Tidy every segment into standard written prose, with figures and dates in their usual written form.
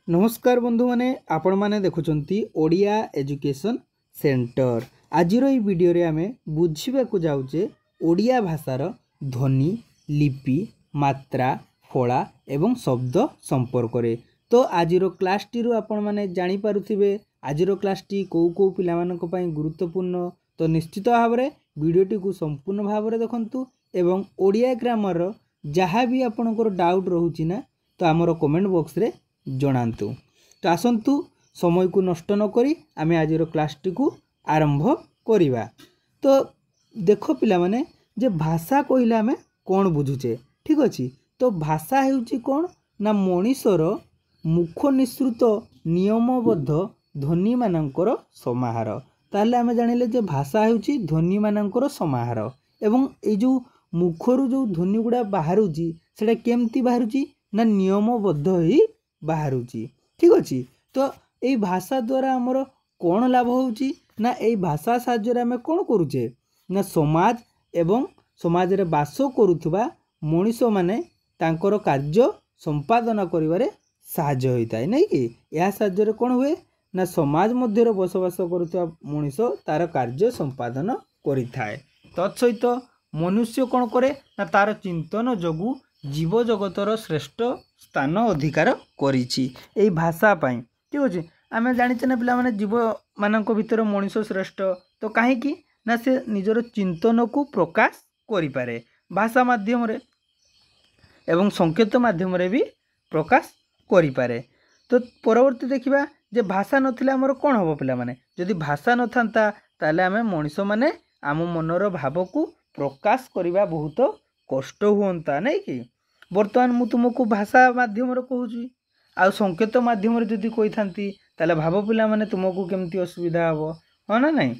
नमस्कार बंधु माने आपण माने देखुचंती ओडिया एजुकेशन सेंटर। आजिर ई वीडियो रे आमे बुझिबा को जाउचे ओडिया भाषार ध्वनि, लिपि, मात्रा, फला एवं शब्द संपर्क रे। तो आजिर क्लास टी रु आपण माने जानि पारुथिबे आजिर क्लास टी को पिला मानक पई गुरुत्वपूर्ण। तो निश्चित भाव रे वीडियो टी को संपूर्ण भाव रे देखंतु एवं ओडिया ग्रामर जहाँ भी आपनकर डाउट रहउची ना तो हमर कमेंट बॉक्स रे जणांतु। तो आसंतु समय को नष्ट न करी आमे आजिर क्लास टी को आरंभ करिबा। तो देखो पिला माने जे भाषा कहिला आमे कोन बुझुचे, ठीक अछि। तो भाषा हेउची कोन ना मनीषर मुख निसृत नियमबद्ध ध्वनि मानकर समाहार। ताले आमे जानिले जे भाषा हेउची ध्वनि मानकर समाहार एवं ए जो मुखरु जो ध्वनि गुडा बाहरुची सेटा केमती बाहरुची ना नियमबद्ध ही बाहरुची, ठीक अछि। तो ए भाषा द्वारा हमर कोन लाभ होउची ना ए भाषा साहाय्य रे आमे कोन करूचे ना समाज एवं समाज रे बास करूथबा मनीष माने तांकर कार्य संपादन करिवारे साहाय्य होइताय नै कि। या साहाय्य रे कोन हुए ना समाज मध्य रे बसवास करूथबा मनीष तार कार्य संपादन करिथाय। तत्सहित मनुष्य कोन करे ना तार चिंतन जोगु जीव जगतर श्रेष्ठ स्थान अधिकार करिछि एई भाषा पई, ठीक अछि। आमे जानिछे ना पिला माने जीव मानक भितर मनीष श्रेष्ठ। तो काहे कि ना से निजर चिंतन को प्रकाश करि पारे भाषा माध्यम रे एवं संकेत माध्यम रे भी प्रकाश करि पारे। तो परवर्ती देखिबा जे भाषा नथिले हमर कोन होबो पिला माने, जदि भाषा न थांता ताले आमे मनीष माने आम मनर भाव को प्रकाश करिबा बहुत कष्ट हुंता नै कि। वर्तमान मु तुमको भाषा माध्यम रे कहूची आ संकेत माध्यम रे जदि कहि थांती ताले भाव पिला माने तुमको केमती असुविधा हबो, हो ना नहीं।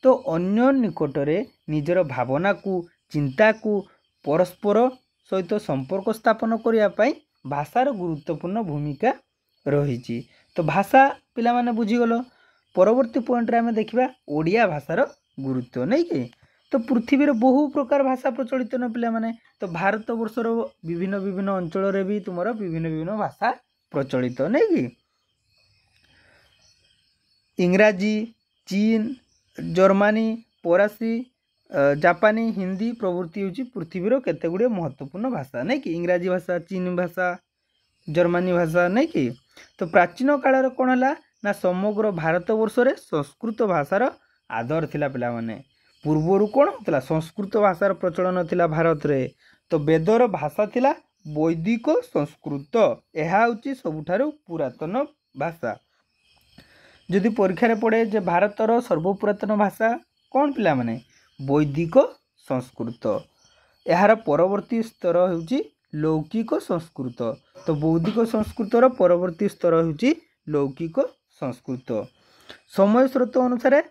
तो अन्य निकट रे निजर भावना को चिंता को परस्पर सहित संपर्क स्थापन करिया पई भाषार गुरुत्वपूर्ण भूमिका रहिछि। तो भाषा पिला माने बुझी गलो। परवर्ती पॉइंट रे हमें देखिबा ओडिया भाषार गुरुत्व नै कि। तो पृथ्वी रे बहु प्रकार भाषा प्रचलित न पिला माने। तो भारत वर्षर विभिन्न विभिन्न अंचल रे भी तुमरा विभिन्न विभिन्न भाषा प्रचलित नै कि। इंग्राजी, चीन, जर्मनी, फरासी, जापानी, हिंदी प्रभृति होची पृथ्वी रो केते गुडे महत्वपूर्ण भाषा नै कि। इंग्राजी भाषा, चीन भाषा, जर्मनी भाषा नै कि। तो प्राचीन काल रे कोन हला ना समग्र भारत वर्ष रे संस्कृत भाषार आदर थिला पिला माने। पूर्वरु कोन होतला संस्कृत भाषार प्रचलन थिला भारत रे। तो वेदर भाषा थिला वैदिक संस्कृत। एहा होची सबुठारु पुरातन भाषा। जदि परीक्षा रे पड़े जे भारतर सर्वपुरातन भाषा कोन पिला माने वैदिक संस्कृत। एहार परवर्ती स्तर होची लौकिक संस्कृत। तो वैदिक संस्कृतर परवर्ती स्तर होची लौकिक संस्कृत। समय स्रोत अनुसार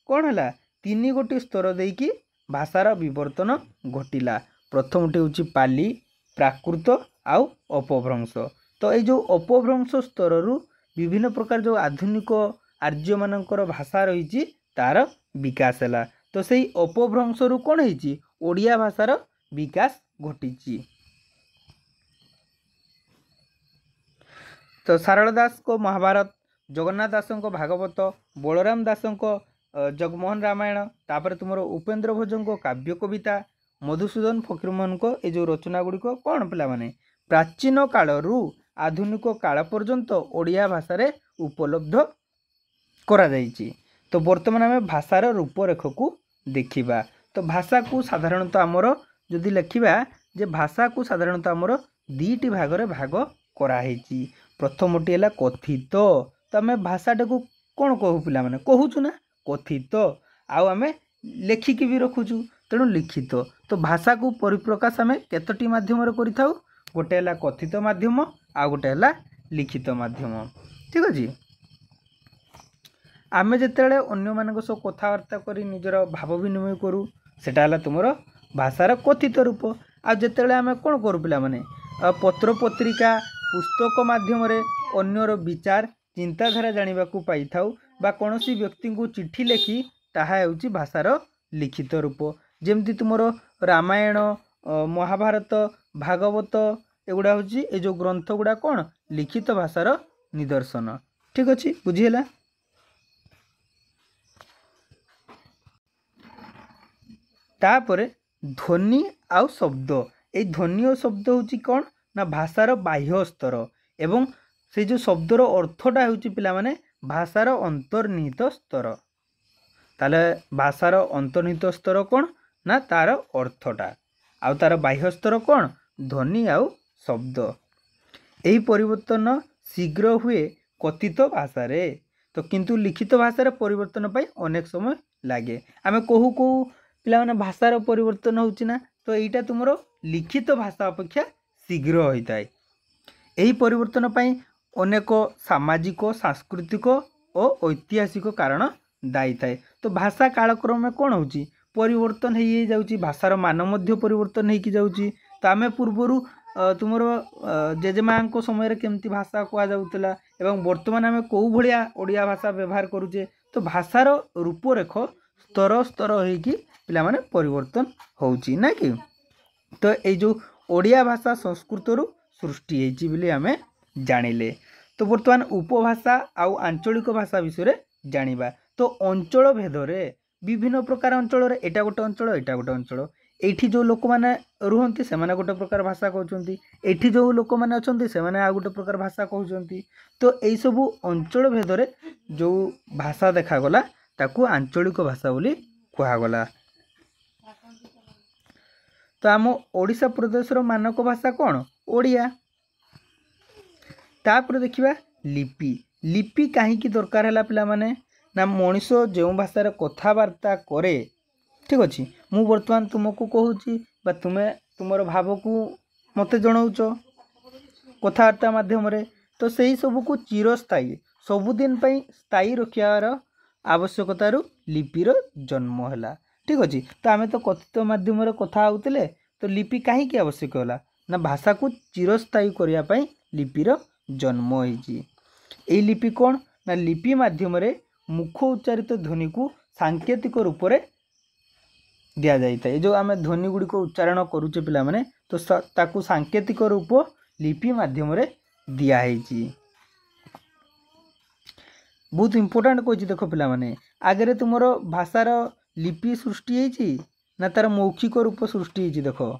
कोन हला तीन गोटी स्तर देकी भाषार विवर्तन घटिला। प्रथमटी होची पाली, प्राकृत आउ अपभ्रंश। तो ये जो अपभ्रंश स्तर रु विभिन्न प्रकार जो आधुनिक आर्य मानकर भाषा रही तार विकास है। तो सही अपभ्रंश रु कौन है ओडिया भाषार विकास घटी। तो सारला दास को महाभारत, जगन्नाथ दास को भागवत, बलराम दास को जगमोहन रामायण, तापर तुम उपेन्द्र भोजन को काव्य कविता, मधुसूदन फकीरमोहन को ये जो रचना गुड़िक कौन पिला माने प्राचीन काल रु आधुनिक काल पर्यंत ओडिया भाषा रे उपलब्ध करा जाइछि। तो वर्तमान आम भाषार रूपरेख को देखिबा। तो भाषा को साधारणतः आमर जदि लिखिबा जे भाषा को साधारणतः आमर दीटी भाग रे भाग कराही। प्रथमटी है कथित। तो आम भाषाटा को कौन कहू पिला माने कहूचु ना कथित आउ आम लेखिकी भी रखुचु तेणु लिखित। तो भाषा को परिप्रकाश आम केतोटी माध्यम रे करिथाउ गोटे है कथित माध्यम आ गोटे है लिखित माध्यम, ठीक अछि। आमे जेतेबेले अन्य मानक सह कथबार्ता करी निजर भाव विनिमय करू सेटा है तुमर भाषार कथित रूप। आ जेतेबेले आमे कोन करू पिला माने पत्र पत्रिका पुस्तक माध्यम रे अन्यर विचार चिंताधारा जानिबा को पाई थाउ बा कोनोसी व्यक्ति को चिट्ठी लेखि ताहा हेउची भाषार लिखित रूप। जेमती तुमर रामायण, महाभारत, भागवत एगुड़ा होची ए जो ग्रंथ गुड़ा कौन लिखित भाषार निदर्शन। ठीक अच्छे बुझीगला। तापर ध्वनि आउ शब्द, ये ध्वनि और शब्द हूँ कौन ना भाषार बाह्य स्तर एवं से जो शब्दर अर्थटा हूँ पिला माने भाषार अंतर्निहित स्तर। ताले भाषार अंतर्निहित स्तर कौन ना तार अर्थटा, आउ तार बाह्य स्तर कौन ध्वनि आउ शब्द। यही परिवर्तन शीघ्र हुए कथित भाषा रे, तो किंतु लिखित भाषा परिवर्तन पाई अनेक समय लगे। आमे कहू कहू पिला माने भाषार परिवर्तन होउची ना, तो एटा तुमरो लिखित भाषा अपेक्षा शीघ्र होता है। यही परिवर्तन पाई अनेक सामाजिक सांस्कृतिक और ऐतिहासिक कारण दायी थाए। तो भाषा कालक्रम कौन होची परिवर्तन हो जाउची, भाषार मान मध्य परिवर्तन होकी जाउची। तो आमे पूर्वरु तुमर जेजेमा समय केमती भाषा कह जाउतला एवं वर्तमान आमे कौ भलिया ओडिया भाषा व्यवहार करूचे, तो भाषार रूपरेख स्तर स्तर होकी पिला माने परिवर्तन होउची ना कि। तो ये जो ओडिया भाषा संस्कृत रु सृष्टि होती बोली आमे जानिले। तो वर्तमान उपभाषा आउ आंचलिक भाषा विषय जानिबा। तो अंचल भेदरे विभिन्न प्रकार अंचल रे एटा गोटे अंचल एटा गोटे अंचल, एठी जो लोक माने रुहंती से माने गोटे प्रकार भाषा कहउचंती, एठी जो लोक माने अछंती से माने आ गोटे प्रकार भाषा कहउचंती। तो एई सबु अंचल भेदरे जो भाषा देखा गला ताकू आंचलिक भाषा बोली कहा गला। तो आम ओडिशा प्रदेश रो मानक भाषा कौन ओडिया। तापर देखिबा लिपि। लिपि काहींकी दरकार है पिला माने ना मनीष जो भाषा कथबार्ता करे, ठीक अच्छे मु बर्तमान तुमको कहूँ बा तुम्हें तुमर भाव को मत जनाऊच कथबार्ता माध्यम रे, तो सही सब को चिरस्थायी सबुदिन स्थायी रखार आवश्यकतार लिपिर जन्म है। ठीक अच्छे तो आम तो कथित माध्यम कथा होते, तो लिपि कहीं आवश्यक होला ना भाषा को चिरस्थायी करने लिपिर जन्म होइछि। एई लिपि कौन ना लिपि माध्यम रे मुख उच्चारित ध्वनि को सांकेतिक रूप से दिया जाए। जो आम ध्वनि गुड़िक उच्चारण करुचे पिला माने, तो ताकू सांकेतिक रूप लिपि माध्यम रे दिया है। बहुत इंपोर्टेंट कही देख पिला माने, आगे तुमर भाषार लिपि सृष्टि होइछि ना तार मौखिक रूप सृष्टि होइछि। देखो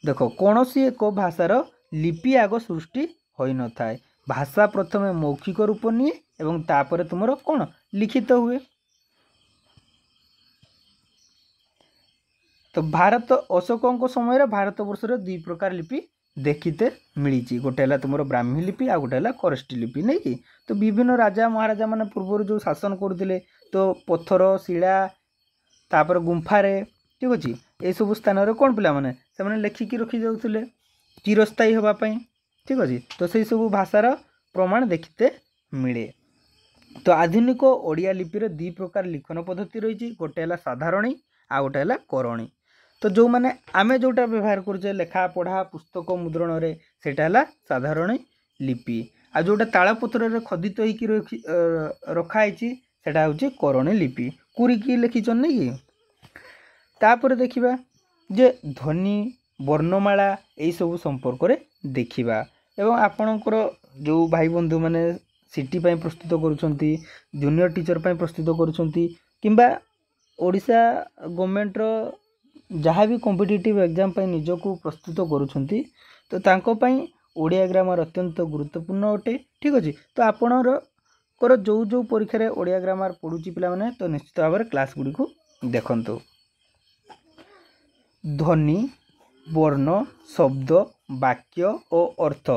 देखो कौन सी एक भाषार लिपि आग सृष्टि होई न थाए, भाषा प्रथमे मौखिक रूप निए एवं तापर तुमर कौन लिखित हुए। तो भारत अशोक समय भारत वर्ष दुई प्रकार लिपि देखते मिली, गोटे है तुम ब्राह्मी लिपि आ गोटे है खरष्टी लिपि नहीं कि। तो विभिन्न राजा महाराजा माने पूर्व जो शासन करते, तो पत्थर शिला तापर गुंफारे, ठीक अच्छे ये सब स्थान कौन पिला माने से माने लेखिकी रखी जाउथिले चिरस्थायी होगापाई। ठीक अच्छे तो से सब भाषार प्रमाण देखते मिले। तो आधुनिक ओडिया लिपिर दुई प्रकार लिखन पद्धति रही, गोटे है साधारणी आ गोटे है करणी। तो जो माने आमे जोटा व्यवहार करुचे लेखा पढ़ा पुस्तक मुद्रण रे सेटा है साधारणी लिपि, आ जोटा तालपत्र रे खदित होइकी रखाई सेटा होची करणी लिपि, कुरिकी लिखिचन नहीं कि। तापर देखिबा जे ध्वनि वर्णमाला यही सब संपर्क रे देखिबा। एवं आपणकर जो भाई बंधु माने सिटी पाई प्रस्तुत करुछंती, जूनियर टीचर पाई प्रस्तुत करुछंती, किंबा ओडिशा गवर्नमेंट रो जहाँ भी कॉम्पिटिटिव एग्जाम पाई निजको प्रस्तुत करुछंती, तो तांको पाई ओडिया ग्रामर अत्यंत गुरुत्वपूर्ण अटे। ठीक अच्छे तो आपणर कर जो जो परीक्षा रे ओडिया ग्रामर पढ़ुची पिला माने, तो निश्चित भाव में क्लास गुडी को देखंतु। ध्वनि वर्ण शब्द वाक्य और अर्थ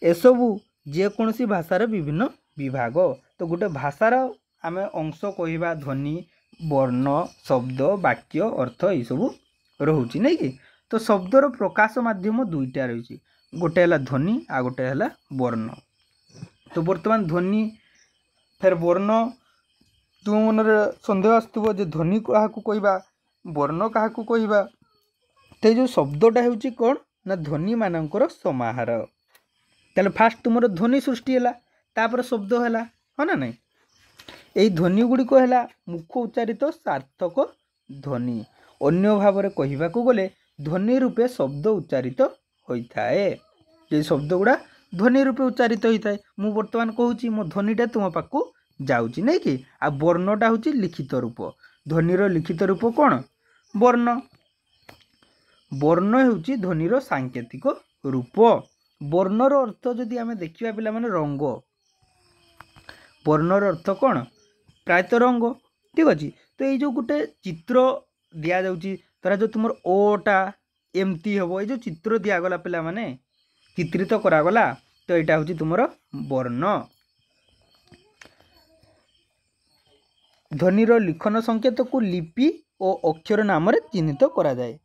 एसबू जेकोसी भाषार विभिन्न विभाग। तो गोटे भाषार आम अंश कहवा ध्वनि वर्ण शब्द वाक्य अर्थ ये सब रोचे नहीं कि। तो शब्दर प्रकाश माध्यम दुईटा रही, गोटे है ध्वनि आ गोटे है वर्ण। तो वर्तमान ध्वनि फिर वर्ण तुम मन सन्देह आसुव जे ध्वनि क्या कहवा वर्ण क्या कहवा। तो जो शब्दटा हूँ कौन ना ध्वनि मानकर समाहार। ताले फास्ट तुम ध्वनि सृष्टि है तापर शब्द है हाँ ना नहीं। यही ध्वनि गुड़िक है मुख उच्चारित सार्थक ध्वनि। अन्य भाव में कहवाक गले ध्वनि रूपे शब्द उच्चारित होता है। ये शब्द गुड़ा ध्वनि रूपे उच्चारित होता है। मु बर्तमान कहूँ मो ध्वनिटा तुम पाखु जाऊँगी नहीं कि आ वर्णटा हूँ लिखित रूप। ध्वनिर लिखित रूप कौन? वर्ण। वर्ण हूँ ध्वनिर सांकेतिक रूप। वर्णर अर्थ जदि आम देखा पिला माने रंग। वर्णर अर्थ कौन? प्रायतः रंग। ठीक अच्छे। तो ये जो गोटे चित्र दि जाऊँगी तार जो तुम ओटा एमती हम ये जो चित्र दिगला पिला माने चित्रित करागला तो यहाँ हूँ तुम वर्ण। ध्वनिर लिखन संकेत को लिपि और अक्षर नाम चिन्हित करा जाए।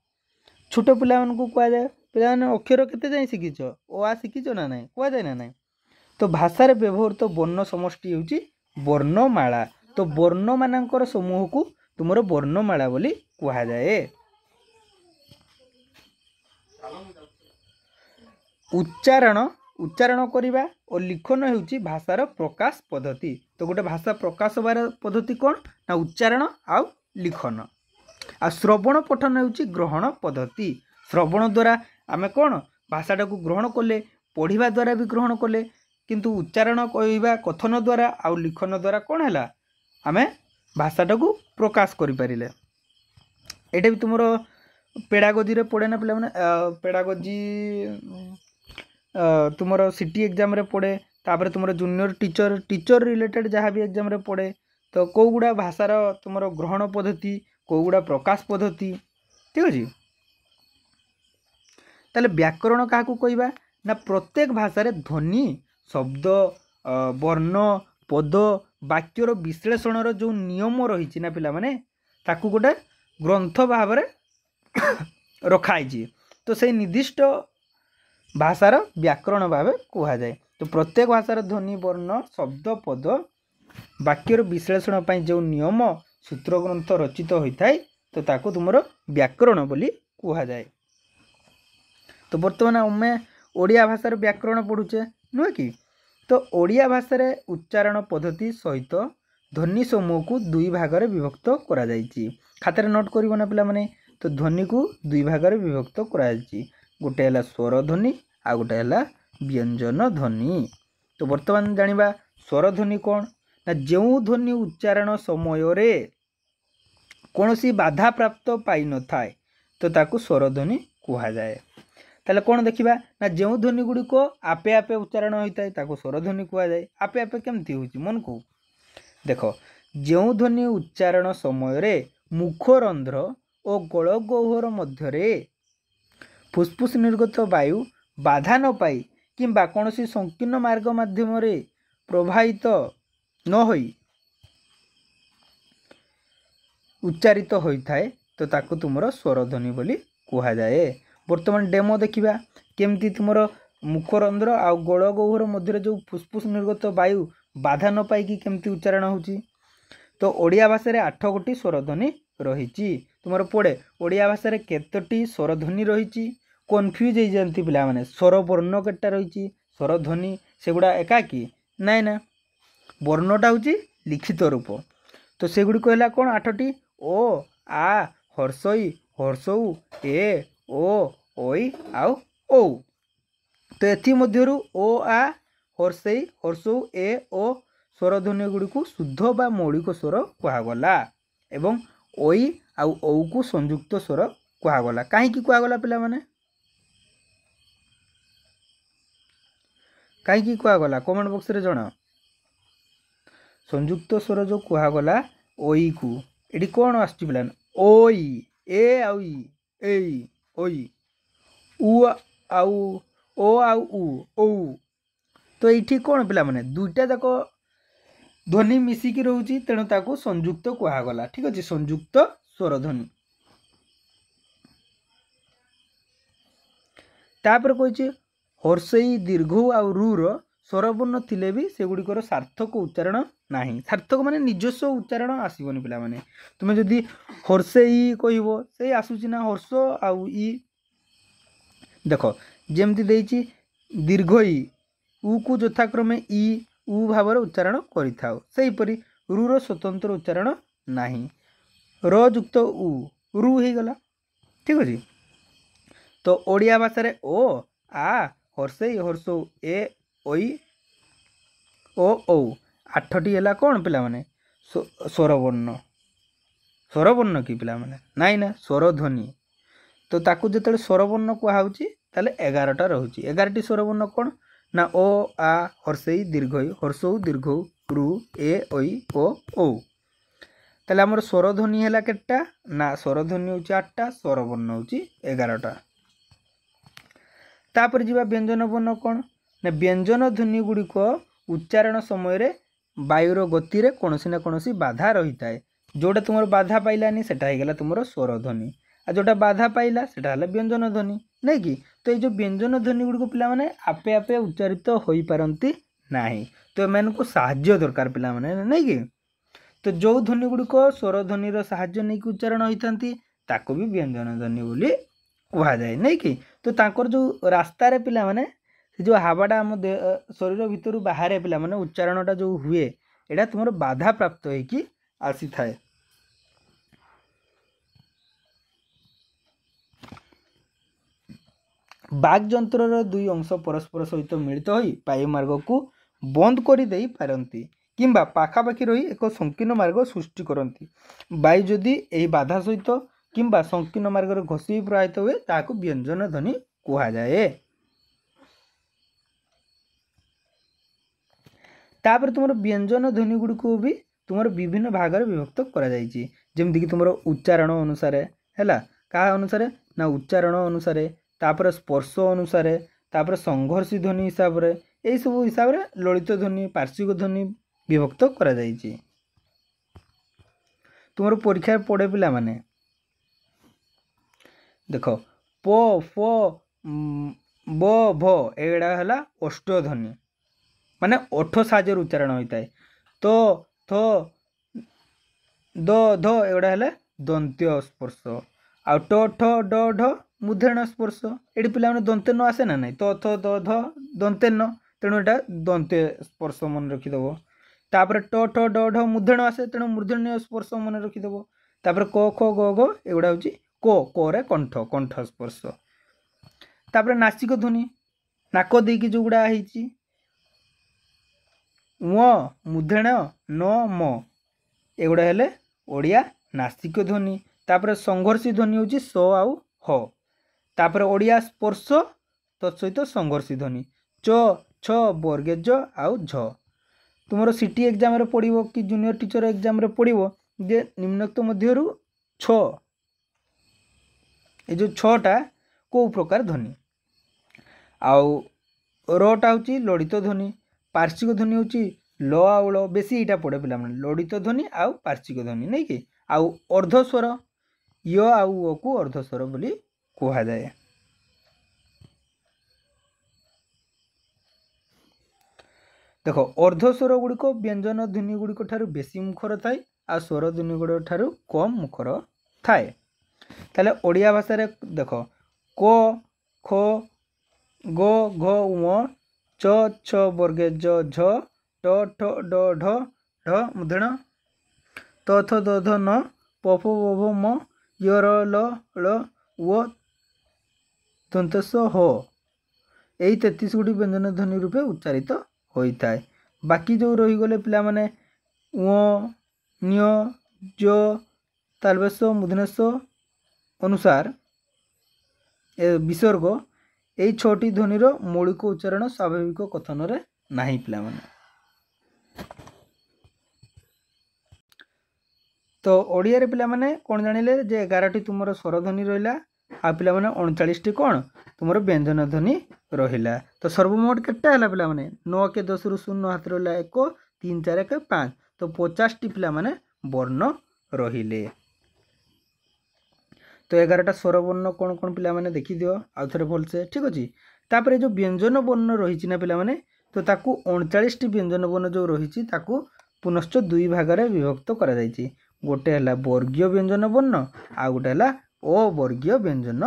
छोट पिला को कहुए पिला अक्षर केते जाए शिखिच ओ आ शिखिच ना ना कहुए ना ना। तो भाषार व्यवहृत वर्ण समष्टि हूँ वर्णमाला। तो वर्ण मानकर समूह को तुम वर्णमाला बोली कहुए। उच्चारण करवा और लिखन होउची भाषार प्रकाश पद्धति। तो गोटे भाषा प्रकाश होबार पद्धति कौन ना उच्चारण आउ लिखन। आ श्रवण पठन होउची ग्रहण पद्धति। श्रवण द्वारा आमे कौन भाषाटा को ग्रहण कले, पढ़िबा द्वारा भी ग्रहण कले, किंतु उच्चारण कहवा कथन द्वारा आउ लिखन द्वारा कौन है आमे भाषाटा को प्रकाश करि परिले। एटा भी तुमरो पेडागोजी रे पड़े ना पिला माने पेडागोजी तुमर सिटी एग्जाम रे पड़े। तापर तुमर जूनियर टीचर रिलेटेड जहाँ भी एग्जाम रे पड़े। तो कौ गुड़ा भाषार तुमर ग्रहण पद्धति कौ गुड़ा प्रकाश पद्धति। ठीक अच्छे। ताले व्याकरण क्या कहवा ना प्रत्येक भाषार ध्वनि शब्द वर्ण पद वाक्यर विश्लेषण जो नियम रही ना पिला माने ताकू गोटे ग्रंथ भाव रखाई। तो से निर्दिष्ट भाषार व्याकरण भाव कहुए। तो प्रत्येक भाषार ध्वनि वर्ण शब्द पद वाक्यर विश्लेषण पर जो नियम सूत्र ग्रंथ रचित होता है तो ताको तुम व्याकरण बोली कहुए। तो बर्तमान आम ओडिया भाषार व्याकरण पढ़ुचे नुहे कि। तो ओडिया भाषार उच्चारण पद्धति सहित ध्वनि समूह को दुई भाग में विभक्त करा जायछि। खातार नोट करिवो ना पिला माने। तो ध्वनि को दुई भाग में विभक्त करा जायछि। गोटे है स्वर ध्वनि आ गोटे है व्यंजन ध्वनि। तो बर्तमान जानिबा स्वर ध्वनि कौन ना जो ध्वनि उच्चारण समय रे कौनसी बाधा प्राप्त पाई न थाए तो ताकू स्वर ध्वनि कहुए। ताले कौन देखिबा ना जो ध्वनि गुड़िक आपे आपे उच्चारण होता है ताकू स्वर ध्वनि कहुए। आपे आपे केमती होची मन को देख। जो ध्वनि उच्चारण समय रे मुख रंध्र और गल गह्वर मध्य फुसफुस निर्गत वायु बाधा न पाई किंबा कौन सी संकीर्ण मार्ग माध्यम रे प्रभावित न होई उच्चारित होता है तो ताकू तुमर स्वर ध्वनि बोली कहुए। बर्तमान डेमो देखिबा केमती तुमर मुखरंध्र आ गल गह्वर मध्य जो फुसफुस निर्गत वायु बाधा न पाई केमती उच्चारण होची। तो ओडिया भाषा रे 8 गोटी स्वर ध्वनि रही। तुमर पड़े ओडिया भाषा रे केतोटी स्वर ध्वनि रही कन्फ्यूज हो जाती पिला माने। स्वर वर्ण केटा रही स्वर ध्वनि सेगुड़ा एका कि नाई ना वर्णटा हूँ लिखित रूप। तो सेगुड़ी कहला कौन 8टी ओ आ हर्षई हर्षौ ए ओ ओई आउ ओ। तो एथि मध्यरु ओ आ हर्षई हर्षौ ए ओ स्वर ध्वनि गुड़ी को शुद्ध बा मौलिक स्वर कहगला एवं ओई आउ औ को संयुक्त स्वर कहगला। कहीं कहगला पिला माने कहीं कहगला कमेंट बॉक्स रे जणाओ। संयुक्त स्वर जो कहगला ओई को एटी कौन आसुची पिला ओई ए आउ ए ओई उ आउ ओ आउ उ ओ। तो ये कौन पिला माने दुईटा जाक ध्वनि मिसिकी रोची तेणु ताको संयुक्त कहगला। ठीक अच्छे संयुक्त स्वर ध्वनि। तापर कही हर्षई दीर्घ आउ रूर स्वरवर्ण थिले भी सेगुड़िकर सार्थक उच्चारण नाही। सार्थक माने निजस्व उच्चारण आसबनी पिला माने। तुम जदि हर्षई कहब से आसूची ना हर्ष आउ ई देख जेमती देइछि दीर्घ ई उ को यथाक्रमे ई उ भाव उच्चारण करिथाउ सेहीपरि रूर स्वतंत्र उच्चारण नाही। र युक्त उ रु हो गला। ठीक अच्छे। तो ओडिया भाषा रे ओ आ हर्षई हर्षौ ए ओई ओ औ 8टी है कौन पिला माने स्वरवर्ण स्वरवर्ण कि पिला माने नाई ना स्वरध्वनि तो ताकू जो स्वरवर्ण कहुच्छी ताले 11टा रोचे 11टी स्वरवर्ण कौन ना ओ आ हर्षई दीर्घई हर्षौ दीर्घ रु ए ओई ओ औ ताले आमर स्वरध्वनि है केटा ना स्वरध्वनि हूँ 8टा स्वरवर्ण हूँ 11टा तापर जीवा व्यंजन वर्ण कौन ना व्यंजन ध्वनि गुड़िक उच्चारण समय वायुर गति रे कौनसी ना कौनसी बाधा रही है जोटा तुम बाधा पाइलानी सेटा होगला तुम स्वरध्वनि आ जोटा बाधा पाइला सेटा है व्यंजन ध्वनि नहीं कि तो ये व्यंजन ध्वनि गुड़िक पिला माने आपे आपे उच्चारित हो पारती नहीं तो एम को साहाय्य दरकार पिला माने नहीं कि तो जो ध्वनि गुड़िक स्वरध्वनि साहाय्य नहीं कि उच्चारण होता ताको भी व्यंजन ध्वनि बोली कहुए नहीं कि तो तांकर जो रास्तार पिला माने जो हावाटा आम शरीर भितर बाहर पिला माने उच्चारणटा जो हुए एटा तुम बाधा प्राप्त होगी आसी थाए बाग जंत्रर दुई अंश परस्पर सहित मिलित होई वायु मार्ग को बंद कर दे पारती किंबा पाखापाखि रही एक संकीर्ण मार्ग सृष्टि करती वायु जदि यही बाधा सहित किंबा संकीर्ण मार्ग घोषी प्रवाहित हुए ताकू व्यंजन ध्वनि कहुए तापर तुम व्यंजन ध्वनि गुड़िक भी तुम विभिन्न भाग में विभक्त करमती तुम उच्चारण अनुसार है क्या अनुसार ना उच्चारण अनुसार तापर स्पर्श अनुसार तापर संघर्षी ध्वनि हिसाब से यही सब हिसाब से ललित ध्वनि पार्श्विक ध्वनि विभक्त कर तुम परीक्षा पड़े पिला माने देख प फ ब भ एगुड़ा है अष्टध्वनि माने ओठ साहाଯ୍य उच्चारण होता है तो थ द ध एगुड़ा है दंत्य स्पर्श आ ट ठ ड ढ मूर्धन्य स्पर्श ये पिला दंतेन आसे ना ना तो थ द ध दंतेन तेणु यहाँ दंत्य स्पर्श मन रखीदेव तापर ट ठ ड ढ मूर्धन्य आसे तेणु मूर्धन्य स्पर्श मन रखीदेव तापर क ख ग घ एगुड़ा हूँ क कंठ कंठ स्पर्श तापर नासिक ध्वनि नाक देकी जो गुड़ा है मूर्धन्य न म एगुड़ा हेले ओडिया नासिक ध्वनि तापर संघर्षी ध्वनि हूँ स आउ ह तापर ओडिया स्पर्श तत्सहित संघर्षी ध्वनि च छ वर्गे ज आउ झ तुम सिटी एग्जाम रे पड़ो कि जूनियर टीचर एग्जाम रे पड़ो जे निम्नोक्त मध्यरु छ ये जो छटा को प्रकार ध्वनि आउ रोटा हूँ ललित ध्वनि पार्श्विक ध्वनि हूँ ल आउ ल बेसी यहाँ पड़े पिला ललित ध्वनि आउ पार्श्विक ध्वनि नहीं कि आउ अर्धस्वर य आउ ओ को अर्धस्वर बोली कहुए देख अर्धस्वर गुड़िक व्यंजन ध्वनि गुड़िक ठारू बेसी मुखर थाए आ स्वर ध्वनि गुड़ ठारू कम मुखर थाए ताले ओडिया भाषा रे देख क ख ग घ उ च छ वर्गे ज झ ट ठ ड ढ ढ मूर्धन्य त थ द ध न प फ ब भ म य र ल ळ व दन्तस्व ह यही 33 गुटी व्यंजन ध्वनि रूपे उच्चारित होता है बाकी जो रहीगले पिला माने न्य ज तालबेश मूर्धन्यस्व अनुसार विसर्ग यही 6टी ध्वनिर मौलिक उच्चारण स्वाभाविक कथन रे नाही पिला माने तो ओडिया रे पिला माने कौन जानिले जे 11टी तुमर स्वर ध्वनि रहिला आ पिला माने 39टी कौन तुमर व्यंजन ध्वनि रहिला तो सर्वमोट केटा हला पिला माने 9 के 10 रु 0 हाथ रहिला 1 3 4 के 5 तो 50टी पिला माने वर्ण रहिले तो 11टा स्वर वर्ण कौन कौन पिला माने देखि दियो आउ थरे भलसे ठीक अछि तापर जो व्यंजन वर्ण रहिछि ना पिला माने तो ताकू 39टी व्यंजन वर्ण जो रहिछि ताकू पुनश्च दुई भाग रे विभक्त करा जाइछि गोटे हला वर्गीय व्यंजन वर्ण आ गोटे हला अवर्गीय व्यंजन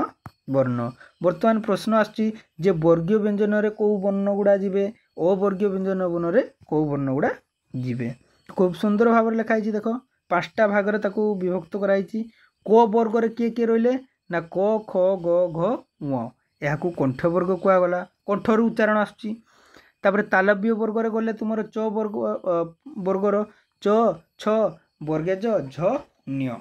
वर्ण वर्तमान प्रश्न आछि जे वर्गीय व्यंजन रे को वर्ण गुडा जिवे अवर्गीय व्यंजन वर्ण रे को वर्ण गुडा जिवे खूब सुंदर भाव रे लिखा हिछि देखो पांचटा भाग रे ताकू विभक्त कराइछि क वर्ग रे किए किए रहिले ना क ख ग घ ङ एहाकू कंठ वर्ग कुआ गला कंठर उच्चारण आछि तापर तालव्य वर्ग गले तुम च वर्ग वर्गर च छ वर्गेज झ न्य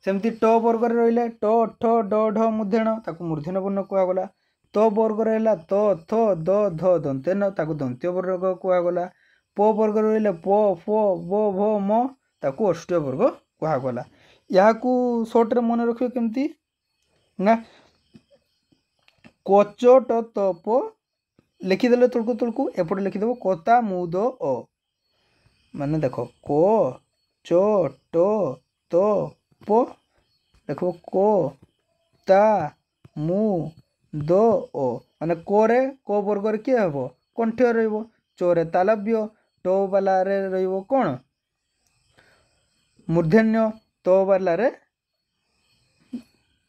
सेमती ट वर्ग रहा ट ठ ड ढ मूर्धन ताकू मूर्धन वर्ण कहगला त वर्ग रहा त थ द ध दंतेन ताकू दंत्य वर्ग कहगला प वर्ग रहा प फ ब भ म ताकू अष्टय वर्ग कहगला यहाँ सर्ट रे मन रखियो केमती ना कचट तप लिखिदेले तुलकू एपटे लिखिदेव कता मुद अ माने देख क च ट त प देख क ता मु द अ माने क रे क वर्ग रे किए हेबो कंठ्य रहइबो च रे तालव्य ट वाला रे रहइबो कोन मूर्धन्य त वाला रे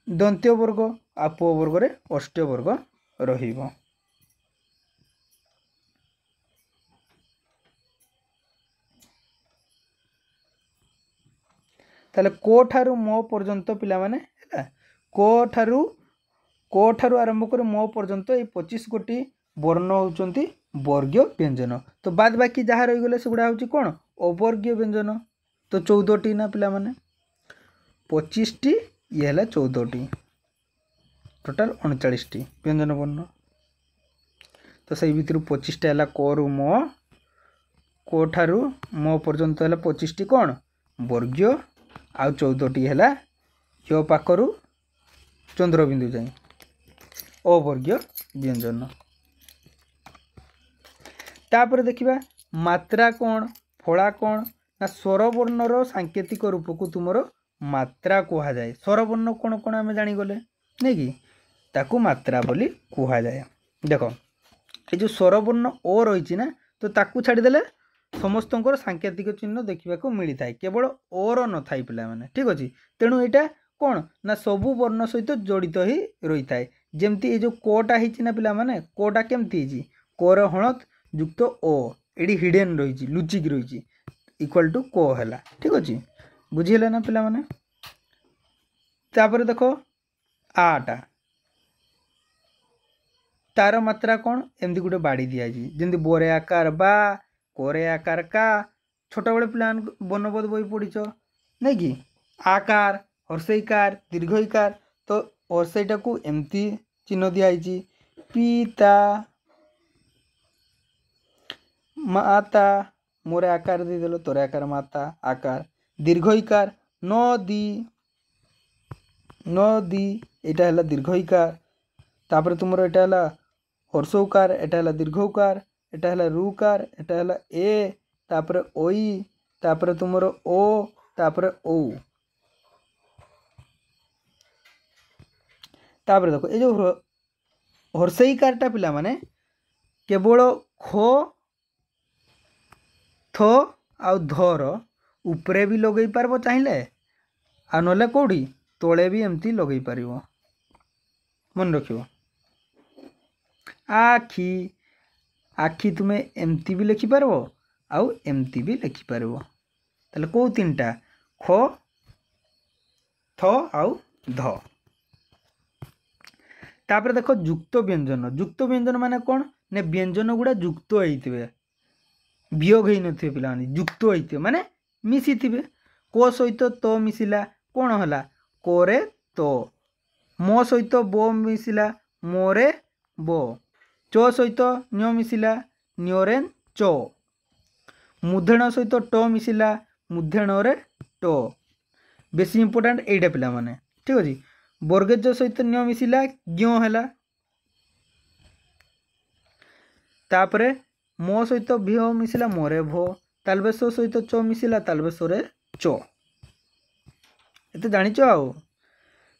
दंत्य वर्ग आ प वर्ग रे अष्टय वर्ग रहिबो। ताले को ठारू म पर्यंत पिला माने हैला को ठारू आरंभ कर म पर्यंत ए 25 गोटी वर्ण होउचंती वर्गीय व्यंजन तो बाद बाकी जहाँ रही गले सेगुड़ा होची कोन अवर्गीय व्यंजन तो 14 टी ना पिला माने 25 टी ये हैला 14 टी टोटल 39 टी व्यंजन वर्ण तो सही भितर 25 टा हैला को रु म को ठारू म पर्यंत हैला 25 टी कोन वर्गीय आउ 14 टी हैला यो पाखरु चंद्रबिंदु जाई अवर्गीय व्यंजन। तापर देखिबा मात्रा कोण फला कोण ना स्वरवर्णर सांकेतिक रूप को तुमरो मात्रा कुहा जाए स्वरवर्ण कोण कोण आमे जानि गले नै कि ताकू मात्रा बोली कुहा जाए। देखो ए जो स्वरवर्ण ओ रही ना तो ताकू छाड़ी देले समस्तंकर सांकेतिक चिन्ह देखा मिली था केवल ओर न थाई पिला माने ठीक अच्छे तेणु यहाँ कौन ना सबू वर्ण सहित जड़ित ही रही था जमती ये जो कोटा है पिला माने कोटा केमती कोर हणत युक्त ओ ये हिडेन रही लुचिक रही इक्वल टू को है ठीक अच्छे बुझीगला ना पिला माने। तापर देखो आटा तार मात्रा कौन एमती गोटे बाड़ी दिखाई जमी बोरे आकार बा कोरे आकार का छोट बड़े प्लान वर्णबोध बही पढ़ीच नहीं कि आकार हर्षईकार दीर्घईकार तो हर्षईटा को एमती चिन्ह दिखाई पिता माता मोरे आकार देदेल तोरे आकार माता आकार दीर्घईकार नदी नदी एटा है दीर्घईकार तापर तुमर एटा है हर्षौकार एटा है दीर्घौकार एटा है रुकार एटा है ए तापर ओई तापर तुमर ओ तापर ओ तापर देखो ये जो हर्षईकारटा पिला माने केवल ख थ आउ धर उपरे भी लगे पारबो चाहिए आ नले कोड़ी तोले भी एमती लगे पारिबो मन रखियो। आखि आखि तुम्हें एमती भी लिखिपार आउ एमती भी लिखिपार ताले कौ तीनटा ख थ आउ ध। तापर देखो युक्त व्यंजन माने कौन ने व्यंजन गुड़ा युक्त होइतिबे वियोग होई नथिबे पिला माने युक्त होइतिबे माने मिसिथिबे को सहित तो मिसिला कौन हला कोरे तो मो सहित बो मिसिला मोरे बो च सहित न्य मिसिला न्योरे च मूर्धन सहित ट मिसिला मूर्धन रे ट बेसी इंपोर्टेंट एटा पिला माने ठीक अछि वर्गज सहित न्य मिसिला ज्ञ हैला तापरे मो सहित भियो मिसिला मोरे भो तालबेश सहित च मिसिला तालबेश रे च एते जानिच आउ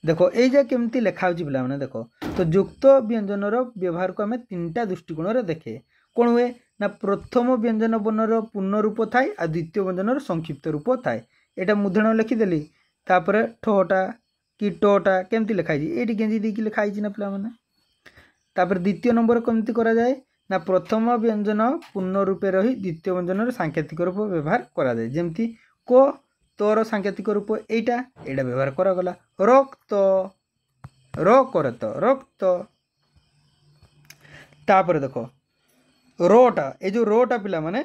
देखो ये जा केमती लेखा होची पिला माने देखो तो युक्त व्यंजन व्यवहार को आम तीनटा दृष्टिकोण रे देखे कौन हुए ना प्रथम व्यंजन वर्णर पूर्ण रूप थाए आ द्वितीय व्यंजन संक्षिप्त रूप थाए यहाँ मुद्रण लिखिदेली तापर ठटा कि टटा केमती लिखाई ये गेंजी देकी लिखाई ना पिला माने तापर द्वितीय नंबर केमती करा जाए ना प्रथम व्यंजन पूर्ण रूपे रही द्वितीय व्यंजन सांकेतिक रूप व्यवहार करा जाए जमती को तोर सांकेतिक रूप एटा व्यवहार करागला रक्त र करत रक्त तापर देखो रोटा ये जो रोटा पिला माने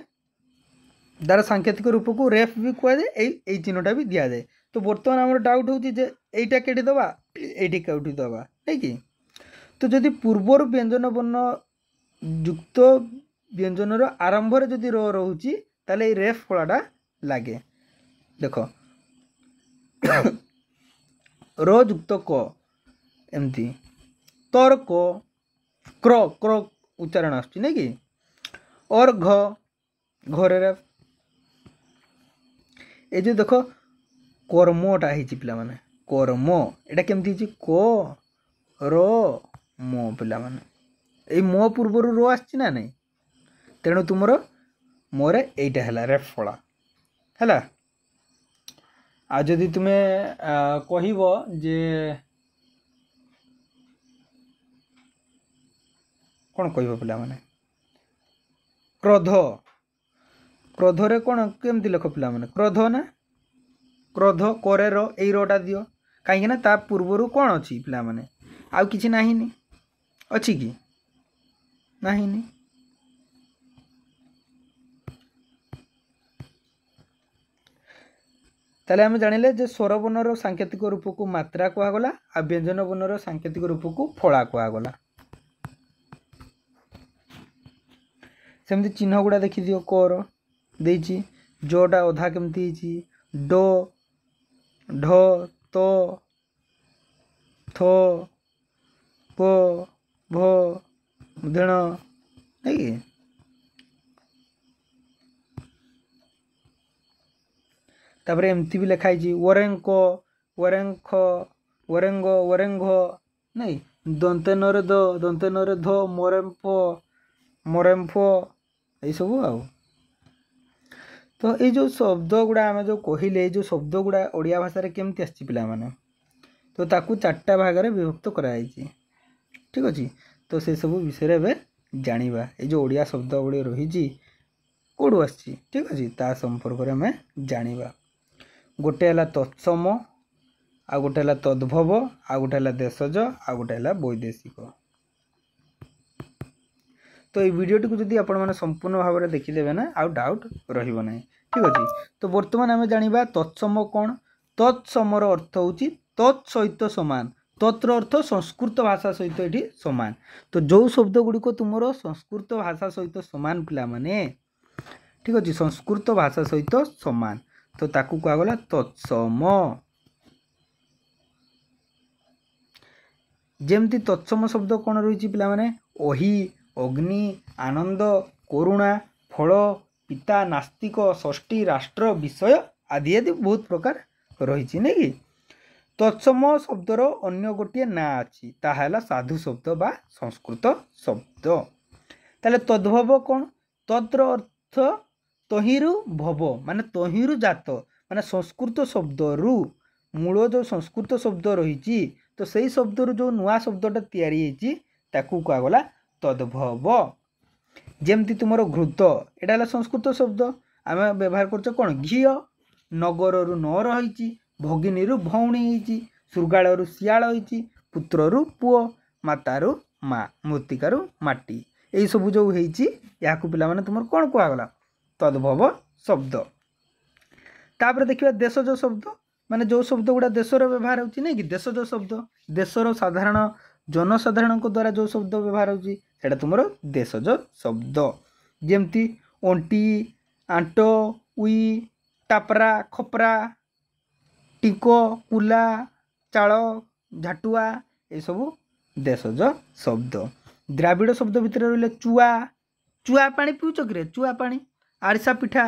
तार सांकेतिक रूप को रेफ भी कहुए यही चिन्हटा भी दि जाए। तो बर्तमान आम डाउट हो यहीटा के दबा ये कौटी दबा नहीं कि। तो जदि पूर्वर व्यंजन वर्ण युक्त व्यंजन आरंभ जदि रो रोचे ताले ये रेफ फलाटा लगे। देख रो युक्त क एमती तर क क्र क्र उच्चारण आसुची नहीं कि। और घ घरे रेफ ये जो देख कर्मटा है पिला माने कर्म एटा केमती क रो मो पिला माने मो पूर्वर रो आसची ना नहीं तेणु तुमर मोरे एटा है रेफ फला है। आ जदि तुम्हें कहब जे कौन कह पिला माने क्रोध क्रोधरे कौन केमती लिख पिला माने क्रोध ना क्रोध करे रो यही रोटा दियो कहीं ना ता पूर्वर कौन अच्छी पिला माने आउ किछि नाही नी अच्छी कि नाही नी। ताले आम जानिले जे स्वर वर्णर सांकेतिक रूप को मात्रा कहगला आ व्यंजन वर्णर सांकेतिक रूप को फला कहगला। सेमती चिन्ह गुड़ा देखी दियो कोर देइची जोटा अधा केमती डो ढ तो थो पो भो देण नहीं कि। तापर एमती भी लिखाई वरेंको वरेंख वरेंग वरेंघ नहीं दंते नरे द दंते नरे ध मोरेम्फो मोरेम्फो यही सब आउ। तो ये जो शब्द गुड़ा आम जो कहले जो शब्द गुड़ा ओडिया भाषा केमती आसी पिला माने तो ताकू चार्टा भाग में विभक्त कराई ठीक अच्छे। तो से सब विषय एवं जानिबा ये जो ओडिया शब्द गुड़ी रही कौटू आसी ठीक अच्छे ता संपर्क में आम जानिबा। गोटे है तत्सम आ गोटे है तद्भव आ गोटे है देशज आ गोटे है वैदेशिक। तो ये वीडियोटी को जब आपण मैंने संपूर्ण भाव में देखीदे ना आउ डाउट रहिबो नहीं ठीक अच्छे। तो बर्तमान आम जानिबा तत्सम कौन तत्समर अर्थ होची तत्सहित समान तत्र अर्थ संस्कृत भाषा सहित ये समान। तो जो शब्द गुड़िक तुमर संस्कृत भाषा सहित समान पिला माने ठीक अच्छे संस्कृत भाषा सहित समान तो ताकू कहगला तत्सम। जेमती तत्सम शब्द कौन रही पिला माने ओहि अग्नि आनंद करुणा फल पिता नास्तिक षष्ठी राष्ट्र विषय आदि आदि बहुत प्रकार रही नहीं कि। तत्सम शब्दर अन्य गोटे ना अच्छी ताहला साधु शब्द बा संस्कृत शब्द। ताले तद्भव कौन तत्र अर्थ तहिरु भव माने तहिरु जात माने संस्कृत शब्द रु मूल जो संस्कृत शब्द रही तो सही शब्द रु जो नुआ शब्दटा तैयारी होती ताकू कहगला तद्भव। जेमती तुमर घृत एटा है संस्कृत शब्द आम व्यवहार कर कौन घी नगर रु न रही भगिनी रु भौणी होती शृगाल रु शियाल होती पुत्र रु पुओ मातारु माँ मृत्तिकारु माटी यही सब जो होती या पिला माने तुम कौन कहगला तद्भव शब्द। तापर देखिए देशज शब्द माने जो शब्द गुड़ा देशर व्यवहार होची नहीं कि देशज शब्द देशर साधारण जनसाधारण द्वारा जो शब्द व्यवहार होची सेटा तुमर देशज शब्द। जेमती ओंटी आंट उई टापरा खपरा टिको कुला चाल झाटुआ ये सब देशज शब्द। द्राविड़ शब्द भितर रही चुआ चुआ पानी पिउच कि चुआ पानी आरिसा पिठा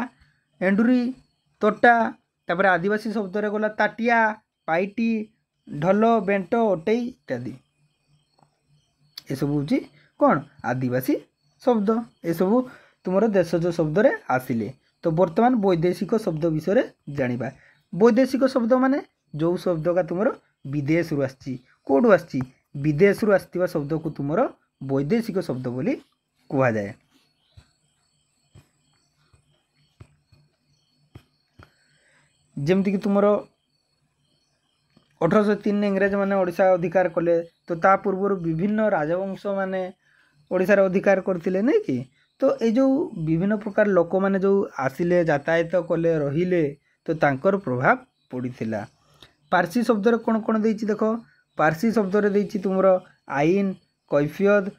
एंडुरी तोटा तापर आदिवासी शब्द रे गला ताटिया पाइटी ढल बेंट ओटई इत्यादि ये सब हूँ कौन आदिवासी शब्द ये सब तुम देशज शब्द रे आसिले। तो वर्तमान वैदेशिक शब्द विषय जानिबा। वैदेशिक शब्द माने जो शब्द का तुम विदेश रु आसी कौटू आसी विदेश रु आसथिबा शब्द को तुम वैदेशिक शब्द बोली कहा जाए। जमती कि तुम 1803 इंग्रेज माने ओडिशा अधिकार कले तो ता पूर्व विभिन्न राजवंश माने ओडिशार अधिकार करथिले नहीं कि। तो ये जो विभिन्न प्रकार लोक मैंने जो आसिले यातायात कले रहिले तो तांकर प्रभाव पड़ीथिला। पारसी शब्द कौन कौन देछि देख, पारसी शब्द देछि तुमर आईन, कैफियत,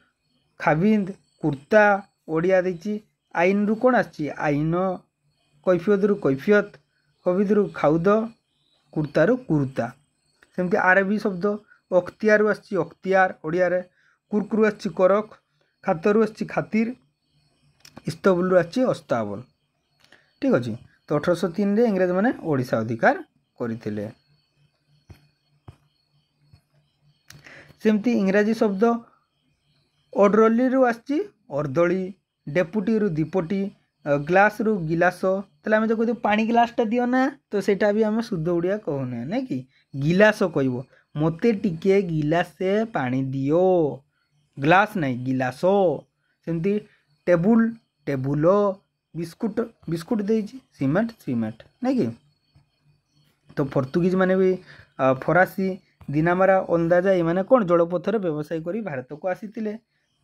खाबिंद, कुर्ता, ओडिया देछि। आईन रु कौन आछि आईन, कैफियत रु कैफियत, कविद रु खाउद, कुर्ता रु कुर्ता। सेमती आरबी शब्द अख्तियार रु आछि अख्तियार ओडिया रे, कुरकुरु आछि करक, खातर रु आछि खातिर, इस्तबल रु आछि अस्ताबल। ठीक अछि। तो 1803 रे इंग्रेज माने ओडिशा अधिकार करथिले। सेमती इंग्राजी शब्द ओडरली रु आछि अर्दली, डेपुटी रु दीपटी, ग्लास रु गिलास। ताले आमे जो कहते पानी ग्लासटा दियो ना तो सेटा भी आमे शुद्ध ओडिया कहूना नै कि गिलास कहइबो, मोते टिके गिलासे पानी दियो, ग्लास नै गिलास। सेमती टेबुल टेबुलो, बिस्कुट बिस्कुट देछि, सीमेंट सीमेंट नै कि। तो पोर्तुगीज माने भी फरासी, दिनामारा, अंदाजा ये माने कौन जलपथर व्यवसाय करी भारत को आसीथिले।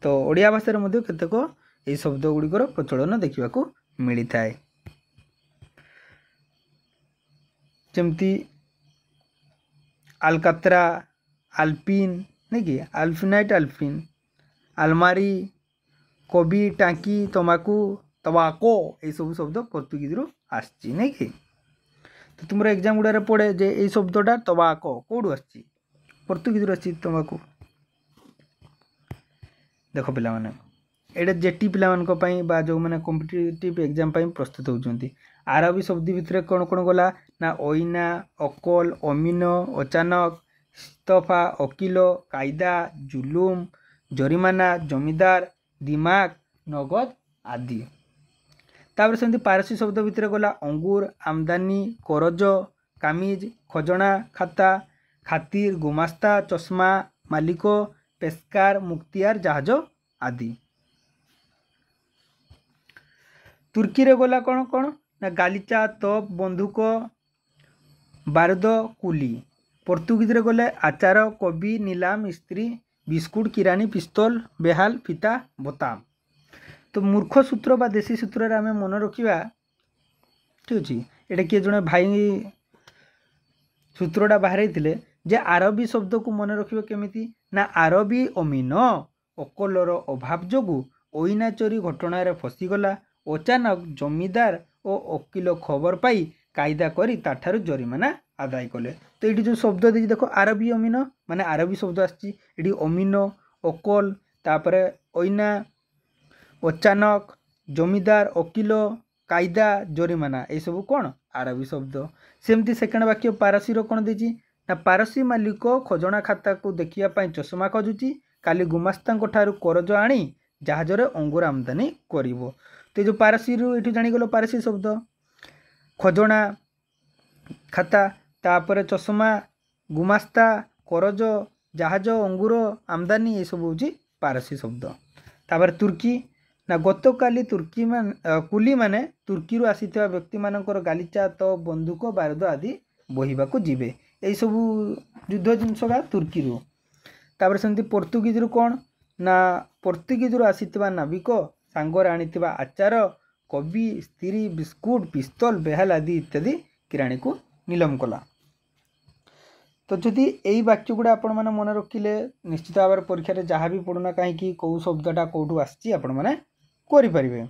तो ओडिया भाषा मध्ये केतेक ए शब्द गुड़िकर प्रचलन देखा मिली थाए। जमती आलकात्रा, आल्पिन नहीं कि आल्फिनाइट, आल्फिन, आलमारी, कबी, टांकी, तमाकू, तबाको ये सब शब्द पोर्तुगीज रु आछि नहीं कि। तो तुमर एग्जाम गुड़ा पड़े जे ये शब्दटा तबाको कौटू आछि पोर्तुगीज रु आछि तंबाकू। देख पिला माने एटा जेटी पिला मान को पई बा जो माने कॉम्पिटिटिव एग्जाम पई प्रस्तुत होउचंती। आरबी शब्द भितर कौन कौन गला ना ओइना, अकल, अमीन, अचानक, इस्तफा, अकिलो, कायदा, जुलुम, जरिमाना, जमीदार, दिमाग, नगद आदि। तापर सेमती पारसी शब्द भितर गला अंगूर, आमदानी, करज, कामिज, खजना, खाता, खातिर, गुमास्ता, चश्मा, मालिक, पेस्कार, मुक्तियार, जहाज आदि। तुर्की रे गला कौन कौन ना गालीचा, तोप, बंदूक, बारूद, कुली। पोर्तुगीज रे गले आचार, कवि, नीलाम, स्त्री, बिस्कुट, किरानी, पिस्तौल, बेहाल, फिता, बोताम। तो मूर्ख सूत्र बा देशी सूत्र रे आमे मन रखिबा। ठीक अछि। एटा किए जने भाई सूत्रटा बाहरैथिले जे आरबी शब्द को मन रखिबो केमिति ना आरबी अमीन अकलर अभाव जोगु ओइना चोरी घटना रे फसीगला, अचानक जमीदार और वकिल खबर पाई कायदा करी ताठारु जरिमाना आदाय कले। तो ये जो शब्द देखिए देखो आरबी अमीन माने आरबी शब्द आछि एडी अमीन, अकल, तापरे ओइना, अचानक, जमीदार, वकिल, कायदा, जरिमाना ये सब कौन आरबी शब्द। सेमती सेकेंड वाक्य पारसी रो कौन देछि ना पारसी मालिक खजना खाता को देखिया पाई चश्मा खोजुची, काली गुमास्ता ठारू करज आनी जहाज रे अंगूर आमदानी करिवो। तो जो पारसी रु एठु जानी गलो पारसी शब्द खजना खाता, तापरे चश्मा, गुमास्ता, करज, जहाज, अंगूर आमदानी ये सब होची पारसी शब्द। तापर तुर्की ना गतकाली तुर्की मान कुली माने तुर्की रु आसीथिबा व्यक्ति मानकर गालीचा, तो बंदूक, बारूद आदि बोहिबा को जिवे। यही सब युद्ध जिनसगा तुर्की रु। तापर सेमती पोर्तुगीज रु कौन ना पोर्तुगीज रु आसीथिबा नाविक सांगरे आनीथिबा आचार, कवि, स्त्री, बिस्कुट, पिस्तौल, बेहाल आदि इत्यादि किराणी को नीलम कला। तो जदि यही वाक्य गुड़ा आपण मैंने मन रखिले निश्चित भाव में परीक्षा रे जहाँ भी पढ़ुना कहीं कौ शब्दटा कौटू आसी आपण मैंने करें।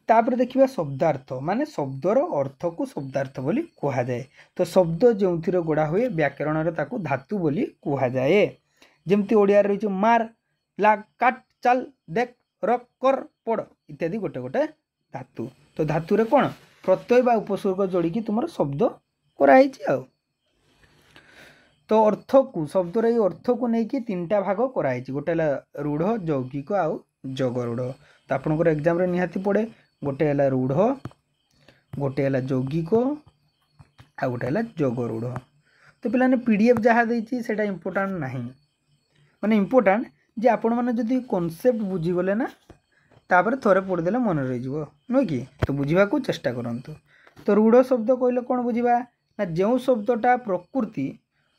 तापर देखिए शब्दार्थ माने शब्दर अर्थ को शब्दार्थ बोली कहा जाए। तो शब्द जो गोड़ा हुए व्याकरण रे ताकू धातु बोली कहा जाए। जमती ओडिया रही मार, लाग, काट, चल, देख, रख, कर, पड़ इत्यादि गोटे गोटे धातु। तो धातु रे कौन प्रत्यय बा उपसर्ग जोड़ी तुम शब्द कराई। तो अर्थ को शब्दर ये अर्थ को लेकिन तीनटा भाग कराई, गोटे रूढ़, यौगिक आउ जगरूढ़। तो आपंकर एग्जाम रे निहाती पड़े गोटे है रूढ़, गोटे है यौगिक आ गोटे है जगरूढ़। तो पे पीडीएफ जहाँ देती से इम्पोर्टाट ना माने इम्पोर्टाट जे आपण मैंने जदि कॉन्सेप्ट बुझीगले ना तापर थोड़े पढ़ीदे मन रही नुह कि। तो बुझा को चेष्टा करंतु। तो रूढ़ शब्द कहले कौन बुझा ना जो शब्दटा प्रकृति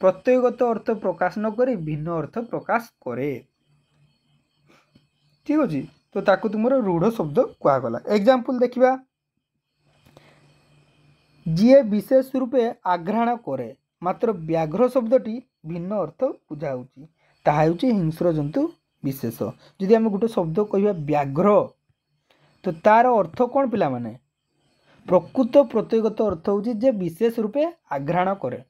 प्रत्ययगत अर्थ प्रकाश न करी भिन्न अर्थ प्रकाश करे। ठीक अच्छे तो ताकू तुम रूढ़ शब्द कहगला। एग्जाम्पल देखा जी विशेष रूपे आघ्राण करे मात्र व्याघ्र शब्दटी भिन्न अर्थ बुझाऊँगी ताहा हिंस्र जंतु विशेष। जदि आम गोटे शब्द कह व्याघ्र तो तार अर्थ कौन पिला माने प्रकृत प्रत्ययगत अर्थ होची जे विशेष रूपे आघ्राण करे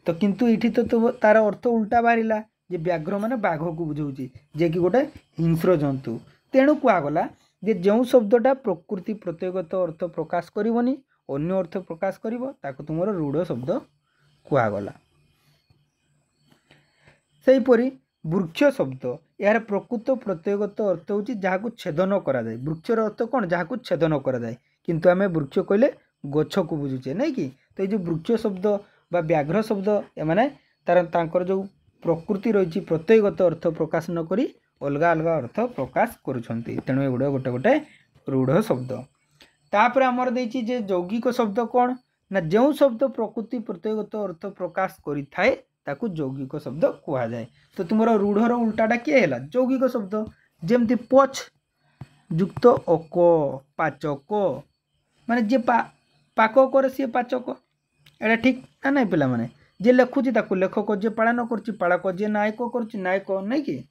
तो किंतु इठी तो तार अर्थ उल्टा बाहरिला जे व्याघ्र माने बाघ को बुझाऊँगी जे कि गोटे हिंस्र जंतु। तेणु कहगला जे जो शब्दटा प्रकृति प्रत्ययगत अर्थ प्रकाश करनी अन्य अर्थ प्रकाश करिवो ताको तुमर रूढ़ शब्द कहगला। सेहीपरि वृक्ष शब्द यार प्रकृत प्रत्ययगत अर्थ होची जहाकू छेदन करा जाय। वृक्षर अर्थ कौन जहाकू छेदन करा जाय किंतु आमे वृक्ष कहले गछ को बुझुचे नहीं कि तो ये जो वृक्ष शब्द बा व्याघ्र शब्द एमाने तार जो प्रकृति रही प्रत्ययगत अर्थ प्रकाश न करी अलगा अलगा अर्थ प्रकाश करुछंती तेणु एगुड़ा गोटे गोटे रूढ़ शब्द। तापर आमर देछि जे यौगिक शब्द कौन ना जो शब्द प्रकृति प्रत्ययगत अर्थ प्रकाश करि थाए ताकू यौगिक शब्द कहा जाए। तो तुमर रूढ़र उल्टाटा किए है यौगिक शब्द जेमती पछ युक्त अक पाचक माने जे पाक करे सी पाचक एटा ठीक ना नहीं पिला माने जे लेखुची ताकू लेखक जे पालन करछि पालक जे नायक करछि नायक नहीं कि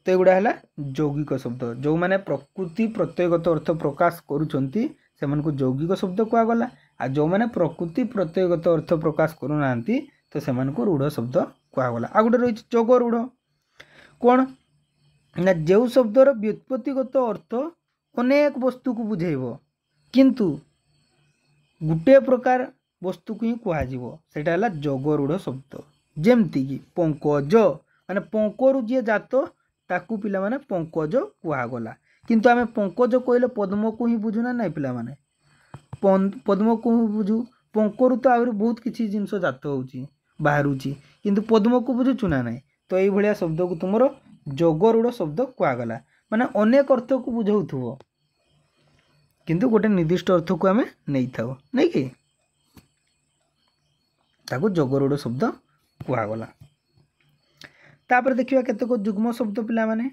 तो एगुड़ा है यौगिक शब्द जो माने प्रकृति प्रत्ययगत अर्थ प्रकाश करुछंती सेमानकु यौगिक शब्द कहगला आ जो माने प्रकृति प्रत्ययगत अर्थ प्रकाश करू नांती तो सेमानकु रूढ़ शब्द कहगला। आ गोटे रही जोग रूढ़ कौन ना जो शब्दर व्युत्पत्तिगत अर्थ अनेक वस्तु को बुझेइबो किंतु गुटे प्रकार वस्तु को ही कहुव सेटा है जोग रूढ़ शब्द। जेमती कि पंकज माने पंकरु जी जात ताकू पिला माने पंकज कहगला किंतु आमे पंकज कहले पद्म को ही बुझुना नहीं पिला माने पद्म को ही बुझु पंकरु तो आहरी बहुत किसी जिनस जात होउची बाहरुची किंतु पद्म को बुझुचु ना नहीं तो ये भलिया शब्द को तुमरो जोगरूढ़ शब्द कहगला माने अनेक अर्थ को बुझाउथुवो किंतु गोटे निर्दिष्ट अर्थ को आमे नहीं थाओ नहीं कि ताकू जोगरूढ़ शब्द कहगला। तापर देखिए केतेक जुग्म शब्द पिला माने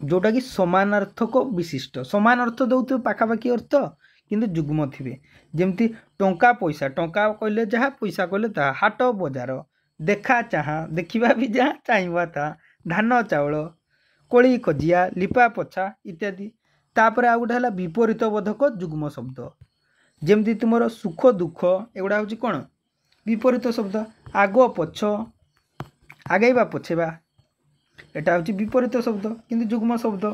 जोटा कि समानार्थक विशिष्ट समान अर्थ दौथे पाखापाखि अर्थ किंतु जुग्म थिबे जेमती टंका पैसा टंका कहले जहाँ पैसा कहले ता हाट बजार देखा चाहा देखिबा भी जहाँ चाहवा ता धान चाउल कोली कजिया लिपा पछा इत्यादि। तापर आ गोटे है विपरीत बोधक जुग्म शब्द जेमती तुमर सुख दुख एगुड़ा हूँ कौन विपरीत शब्द आग पछ आगेबा पछेबा एटा हूँ विपरीत शब्द किंतु जुग्म शब्द।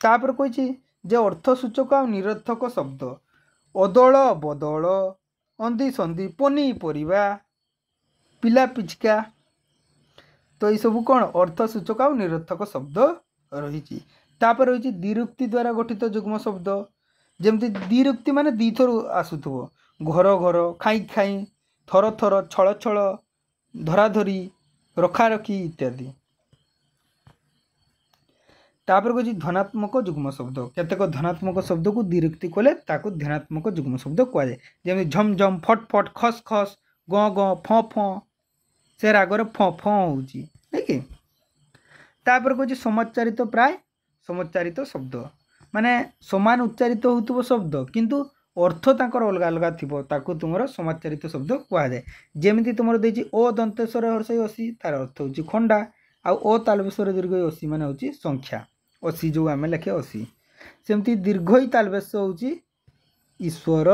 तापर कही जे अर्थसूचक आ निरर्थक शब्द अदल बदल अंधी संधि पनीपरिया पिला पिचका तो ये सब कौन अर्थसूचक आ निरर्थक शब्द रही। तापर रही द्विरुक्ति द्वारा गठित जुग्म शब्द जेमती द्विरुक्ति माने दी थर आसुथबो घर घर खाई खाई थर थर छल छल धराधरी रखा रखी इत्यादि। तापर कही धनात्मक जुग्म शब्द केतेक धनात्मक शब्द को द्विरुक्ति कले ताकू धनात्मक जुग्म शब्द कह जाए जेमती झम झम फट फट खस खस ग ग फ फ से रागर फ फ होउची नहीं कि। तापर कही समुच्चारित प्राय समुच्चारित शब्द माने समान उच्चारित होउतबो शब्द किंतु अर्थ तांकर अलग अलग थिबो ताकू तुमर समाचारित शब्द कह जाए। जेमिति तुमर देछि ओ दंतेश्वर हर्षय असी तार अर्थ होछि खंडा आ ओ तालबेश्वर दीर्घ असी माने होछि संख्या असी जो आमे लेखे असी सेमति दीर्घई तालबेश होछि ईश्वर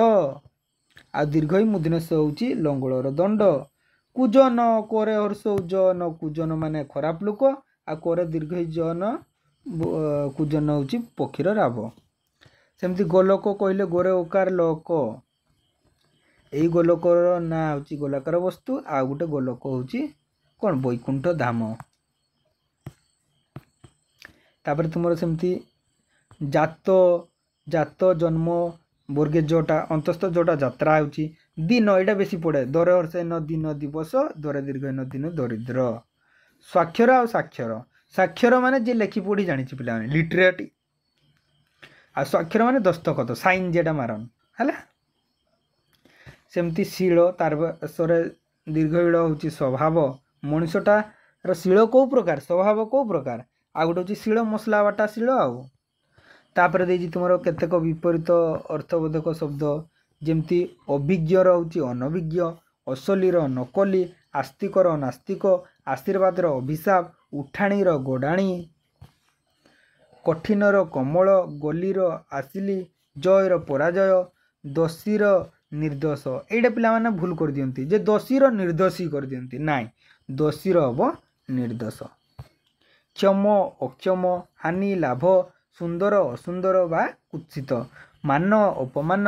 आ दीर्घई मुदिनेश होछि लंगड़र दंड कुजन कोरे हर्ष जन कुजन माने खराब लोक आ कोरे दीर्घई जन कुजन होछि पक्षीर राभ। सेमती गोलोक कहले गोरे ओकार लोक यही गोलोकर ना हूँ गोलाकार वस्तु आ गोटे गोलोक हूँ कौन वैकुंठ धाम। तापर तुम सेमती जात जात जन्म वर्गे जोटा अंतस्थ जोटा यात्रा होची दिन यहाँ बेसी पड़े दर हर्ष न दिन दिवस दर दीर्घ न दिन दरिद्र। स्वाक्षर आ साक्षर साक्षर माने जे लेखि पढ़ी जानी पिला लिटरेट आ स्वाक्षर माने दस्तखत साइन जेटा मारन है। सेमती शील तार दीर्घ ईड़ हूँ स्वभाव मनुष्यटार शिल कौ प्रकार स्वभाव कौ प्रकार आ गोटे हूँ शिल मसला बाटा शिल आउ तापर देजी तुम केतेक विपरीत अर्थबोधक शब्द जमती अभिज्ञ रोचे अनभिज्ञ असलीर नकली आस्तिकर नास्तिक आशीर्वादर अभिशाप उठाणीर गोडाणी कठिनर कमल गलीर आसिली जयर पराजय दोषीर निर्दोष एटा पिला भूल कर दियंती जे दोषीर निर्दोषी कर दियंती नाई दोषीर हम निर्दोष क्षम अक्षम हानि लाभ सुंदर असुंदर बा कुत्सित मान अपमान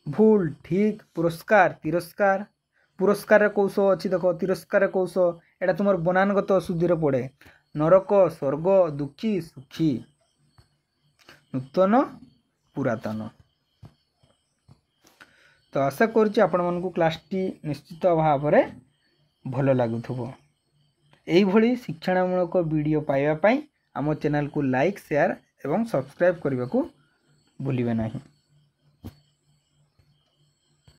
भूल ठीक पुरस्कार तिरस्कार पुरस्कार कौश अच्छी देख तिरस्कार कौश एटा तुम बनानगत अशुद्धि पड़े नरक स्वर्ग दुखी सुखी नूतन पुरातन। तो आशा करुच्ची आपण मानकु क्लास टी निश्चित भाव में भल लगुव यही शिक्षामूलक वीडियो पाइबा आम चैनल को लाइक शेयर एवं सब्सक्राइब करने को भूलिए नहीं।